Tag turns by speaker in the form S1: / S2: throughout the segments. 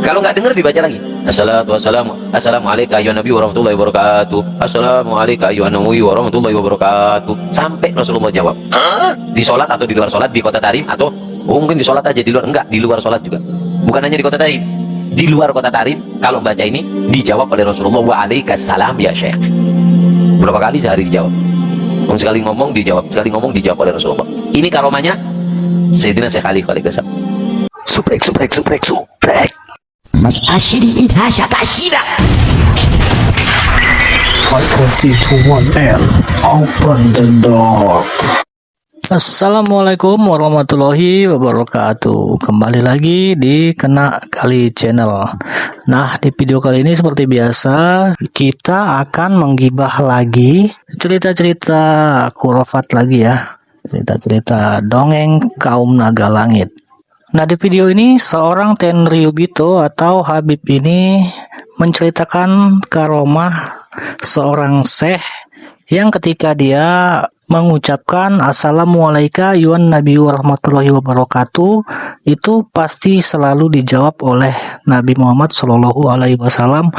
S1: Kalau nggak dengar dibaca lagi. Assalamualaikum ayyuhan nabi warahmatullahi wabarakatuh. Assalamualaikum ayyuhan nabi warahmatullahi wabarakatuh. Sampai Rasulullah jawab. Di sholat atau di luar sholat, di kota Tarim atau mungkin di sholat aja, di luar enggak, di luar sholat juga. Bukan hanya di kota Tarim, di luar kota Tarim. Kalau baca ini dijawab oleh Rasulullah, wa alaikassalam ya Syekh. Berapa kali sehari dijawab? Sekali ngomong dijawab, sekali ngomong dijawab oleh Rasulullah. Ini karomanya Sayyidina Syekh Ali Khalid Ghassam.
S2: Subrek.
S3: Mas Ashiri Idhasha Tashira.
S2: 5:20 to 1 AM. Open the door.
S4: Assalamualaikum warahmatullahi wabarakatuh. Kembali lagi di Kena Kali Channel. Nah, di video kali ini seperti biasa kita akan menggibah lagi cerita-cerita khurafat lagi ya. Cerita-cerita dongeng kaum naga langit. Nah, di video ini seorang Tenryubito atau Habib ini menceritakan karomah seorang syekh yang ketika dia mengucapkan Assalamualaikum ayyuhan nabi warahmatullahi wabarakatuh, itu pasti selalu dijawab oleh Nabi Muhammad Shallallahu Alaihi Wasallam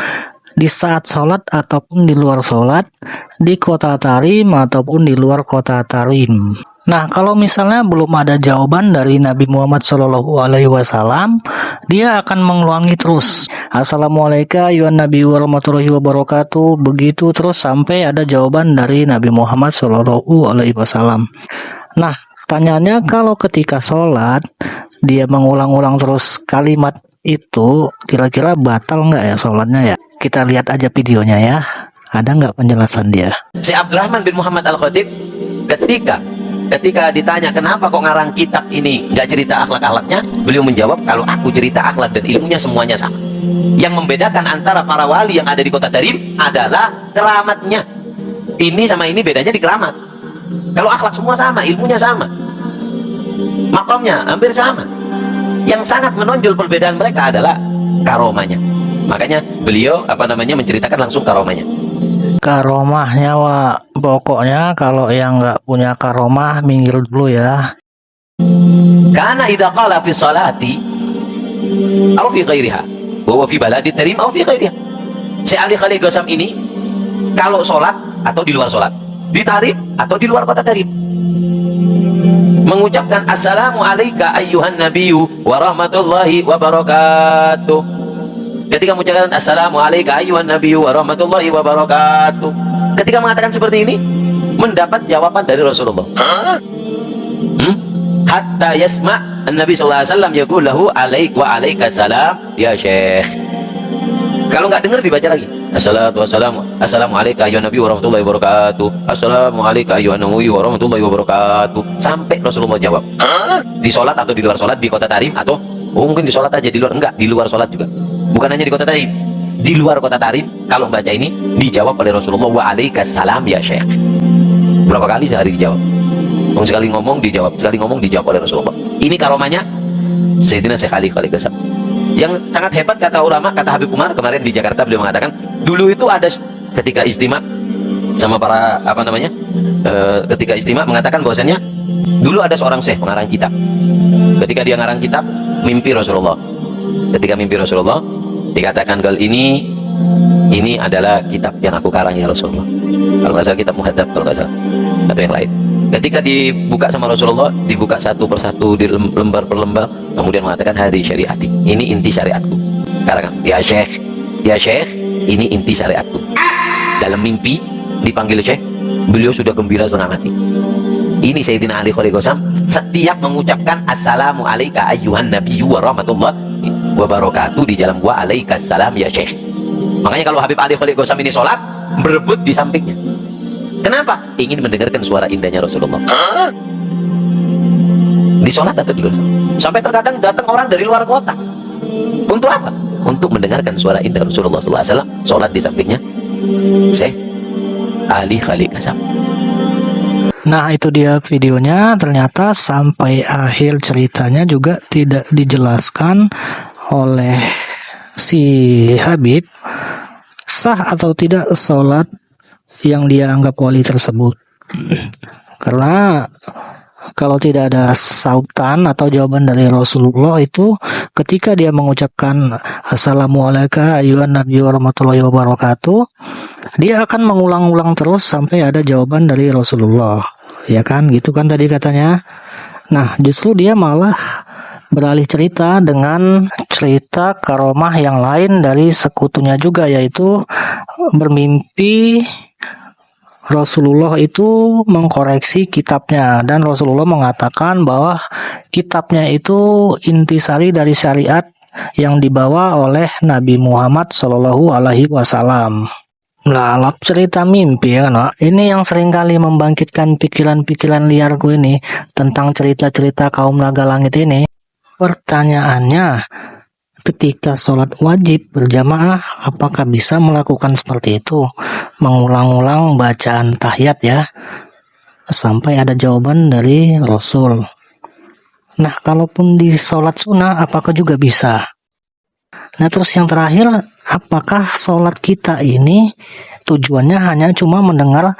S4: di saat sholat ataupun di luar sholat, di kota Tarim ataupun di luar kota Tarim. Nah, kalau misalnya belum ada jawaban dari Nabi Muhammad Shallallahu Alaihi Wasallam, dia akan mengulangi terus Assalamualaikum ayyuhan nabi warahmatullahi wabarakatuh, begitu terus sampai ada jawaban dari Nabi Muhammad Shallallahu Alaihi Wasallam. Nah, pertanyaannya, kalau ketika sholat dia mengulang-ulang terus kalimat itu, kira-kira batal nggak ya sholatnya ya? Kita lihat aja videonya ya. Ada nggak penjelasan dia?
S1: Si Abdurrahman bin Muhammad Al-Khatib ketika ditanya kenapa kok ngarang kitab ini nggak cerita akhlak-akhlaknya, beliau menjawab, kalau aku cerita akhlak dan ilmunya semuanya sama. Yang membedakan antara para wali yang ada di kota Tarim adalah keramatnya. Ini sama ini bedanya di keramat. Kalau akhlak semua sama, ilmunya sama, makamnya hampir sama. Yang sangat menonjol perbedaan mereka adalah karomanya. Makanya beliau menceritakan langsung karomanya.
S4: Karomahnya, Wak. Pokoknya kalau yang nggak punya karomah minggir dulu ya.
S1: Karena idza qala fi sholati aw fi ghairiha wa huwa fi baladi tarim aw fi ghairiha. Syekh Ali Khalid Ghassam ini kalau sholat atau di luar sholat, di Tarim atau di luar kota Tarim, mengucapkan assalamu alayka ayyuhan nabiyyu wa rahmatullahi wa barakatuh. Ketika mengucapkan assalamu alayka ayyuhan nabiyyu wa rahmatullahi wa barakatuh, ketika mengatakan seperti ini mendapat jawaban dari Rasulullah. Hatta yasma an-nabi sallallahu alaihi wasallam yaqul lahu alaik wa alaikassalam ya Syekh. Kalau nggak dengar dibaca lagi. Assalamualaikum ayyuhan nabi warahmatullahi wabarakatuh. Assalamualaikum ayyuhan nabi warahmatullahi wabarakatuh. Sampai Rasulullah jawab. Di sholat atau di luar sholat, di kota Tarim atau mungkin di sholat aja, di luar enggak, di luar sholat juga. Bukan hanya di kota Tarim, di luar kota Tarim. Kalau baca ini dijawab oleh Rasulullah, wa alaikassalam ya Syekh. Berapa kali sehari dijawab? Sekali ngomong dijawab, sekali ngomong dijawab oleh Rasulullah. Ini karomanya Sayyidina Syekh Ali Khalid Ghassam. Yang sangat hebat, kata ulama, kata Habib Umar kemarin di Jakarta, beliau mengatakan dulu itu ada ketika istimewa sama para ketika istimewa mengatakan bahwasannya dulu ada seorang syekh mengarang kitab. Ketika dia ngarang kitab, mimpi Rasulullah. Ketika mimpi Rasulullah dikatakan, kalau ini adalah kitab yang aku karang ya Rasulullah. Kalau nggak salah kitab Muhadzab, kalau nggak salah, atau yang lain. Ketika dibuka sama Rasulullah, dibuka satu persatu di lembar per lembar, kemudian mengatakan hadi syariati, ini inti syariatku. Karangan ya Syekh, ini inti syariatku. Dalam mimpi dipanggil Syekh, beliau sudah gembira setengah mati. Ini Sayyidina Ali Khalid Ghassam setiap mengucapkan assalamu alayka ayyuhan nabiyyu wa rahmatullahi wa barakatuh di dalam wa alaikassalam ya Syekh. Makanya kalau Habib Ali Khalid Ghassam ini sholat, berebut di sampingnya. Kenapa? Ingin mendengarkan suara indahnya Rasulullah. Di sholat atau di luar sholat. Sampai terkadang datang orang dari luar kota. Untuk apa? Untuk mendengarkan suara indah Rasulullah SAW. Sholat di sampingnya Syekh Ali Khalid Ghassam.
S4: Nah, itu dia videonya. Ternyata sampai akhir ceritanya juga tidak dijelaskan oleh si Habib sah atau tidak sholat yang dia anggap wali tersebut. Karena kalau tidak ada sautan atau jawaban dari Rasulullah itu ketika dia mengucapkan Assalamualaikum ayuhan nabi warahmatullahi wabarakatuh, dia akan mengulang-ulang terus sampai ada jawaban dari Rasulullah. Ya kan, gitu kan tadi katanya. Nah, justru dia malah beralih cerita dengan cerita karomah yang lain dari sekutunya juga, yaitu bermimpi Rasulullah itu mengkoreksi kitabnya, dan Rasulullah mengatakan bahwa kitabnya itu intisari dari syariat yang dibawa oleh Nabi Muhammad Shallallahu Alaihi Wasallam. Lalap cerita mimpi ya kan, Wak? Ini yang seringkali membangkitkan pikiran-pikiran liarku ini tentang cerita-cerita kaum naga langit ini. Pertanyaannya, ketika sholat wajib berjamaah, apakah bisa melakukan seperti itu? Mengulang-ulang bacaan tahiyat ya, sampai ada jawaban dari Rasul. Nah, kalaupun di sholat sunnah, apakah juga bisa? Nah, terus yang terakhir, apakah sholat kita ini tujuannya hanya cuma mendengar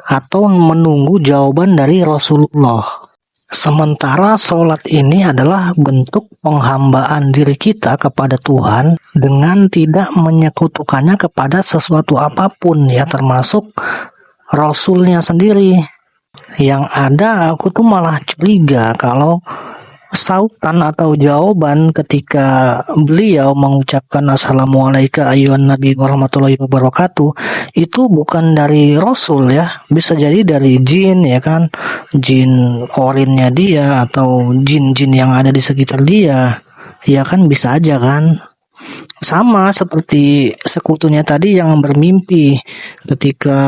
S4: atau menunggu jawaban dari Rasulullah? Sementara sholat ini adalah bentuk penghambaan diri kita kepada Tuhan dengan tidak menyekutukannya kepada sesuatu apapun ya, termasuk Rasulnya sendiri. Yang ada aku tuh malah curiga kalau sautan atau jawaban ketika beliau mengucapkan Assalamualaikum ayuhan nabi warahmatullahi wabarakatuh itu bukan dari Rasul ya, bisa jadi dari jin ya kan, jin korinnya dia atau jin-jin yang ada di sekitar dia ya kan, bisa aja kan. Sama seperti sekutunya tadi yang bermimpi ketika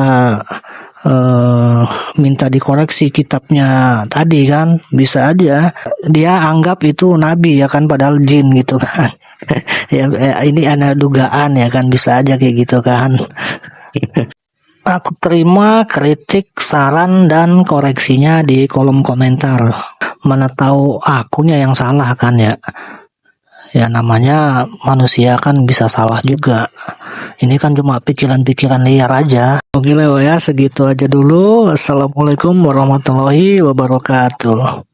S4: minta dikoreksi kitabnya tadi kan, bisa aja dia anggap itu nabi ya kan, padahal jin gitu kan. Ya, ini ada dugaan ya kan, bisa aja kayak gitu kan. Aku terima kritik, saran, dan koreksinya di kolom komentar. Mana tahu akunya yang salah kan ya. Ya namanya manusia kan bisa salah juga. Ini kan cuma pikiran-pikiran liar aja. Oke Leo ya, segitu aja dulu. Assalamualaikum warahmatullahi wabarakatuh.